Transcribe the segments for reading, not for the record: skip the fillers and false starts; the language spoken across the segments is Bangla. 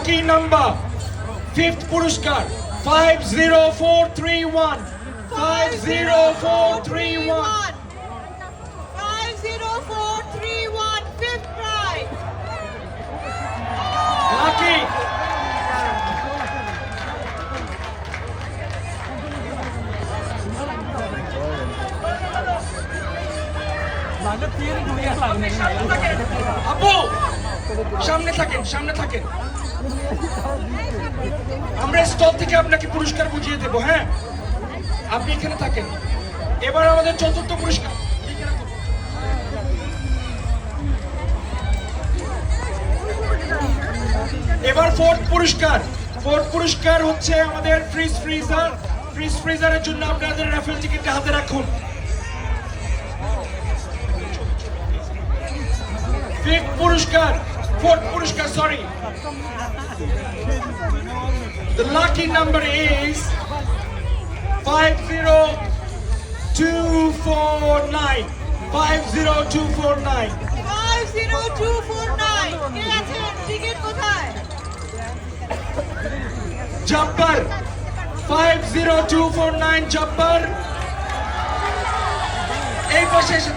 লাকি নাম্বার ফিফথ পুরস্কার 50431 50431 50431 fifth prize. লাকি আপু সামনে থাকেন আমরা স্টল থেকে আপনাকে পুরস্কার বুঝিয়ে দেব। হ্যাঁ, আপনি এখানে থাকেন। এবার আমাদের চতুর্থ পুরস্কার, এবার ফোর্থ পুরস্কার হচ্ছে আমাদের ফ্রিজ ফ্রিজারের জন্য আপনাদের রাফেল টিকিটটা হাতে রাখুন। Fourth পুরস্কার, sorry. The lucky number is 50249. 50249. 50249 কে আছেন? টিকিট কোথায়? জব্বার 50249 জব্বার এই পাশে এসে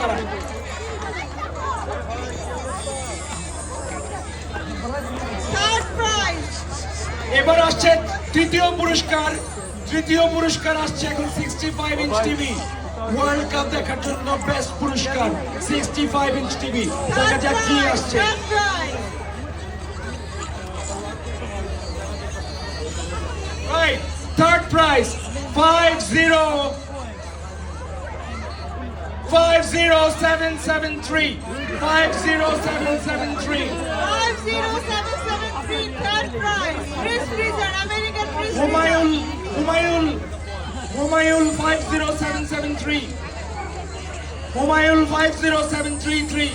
দাঁড়ান। Third prize. এবার আসছে তৃতীয় পুরস্কার আসছে এখন 65 ইঞ্চ টিভি। ওয়ার্ল্ড কাপ দেখার জন্য বেস্ট পুরস্কার 65 ইঞ্চ টিভি। দেখা যাক কি আসছে। Third prize. Right, third prize 50773. 50773. 50773 third prize. Fridge freezer, American fridge freezer. Humayul 50773. Humayul 50733.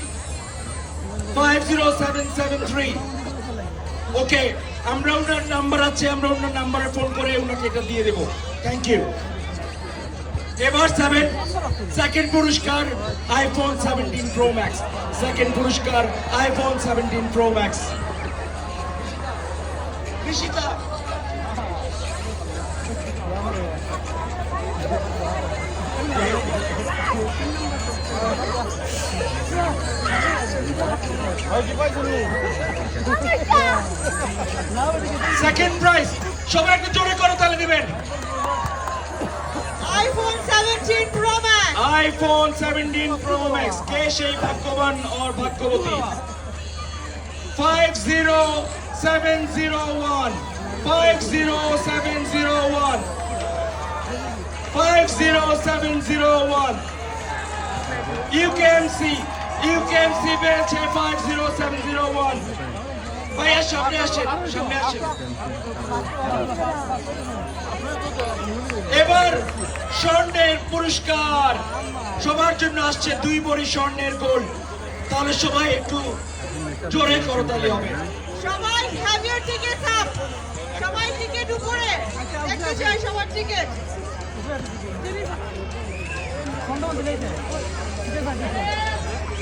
50773. ওকে, আমরা ওনার নাম্বার আছে, আমরা ওনার নাম্বারে ফোন করে ওনাকে এটা দিয়ে দেব। Thank you. এবার সেকেন্ড পুরস্কার আইফোন 17 প্রো ম্যাক্স। সেকেন্ড পুরস্কার iPhone 17 Pro Max. Rishita second prize সবাই একটু জোরে করে তালে দিবেন। iPhone 17 Pro Max. iPhone 17 Pro Max কে সেই ভাগ্যবান और ভাগ্যবতী? 50701 50701 50701 UKMC পেয়েছে 50701। ভাইয়া সামনে আসেন। এবার স্বর্ণের পুরস্কার সবার জন্য আসছে 2 ভরি স্বর্ণের গোল্ড। তাহলে সবাই একটু জোরে করতালি হবে। সবাই have your tickets up. সবাই টিকিট উপরে দেখতে চাই সবার টিকিট।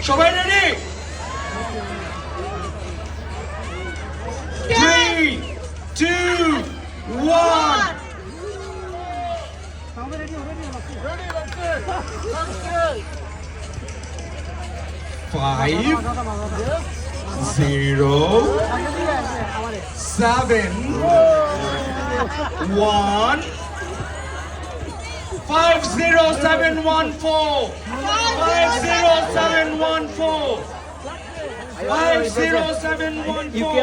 সবাই রেডি? 3 2 1 5 0 7 1 50714 50714 50714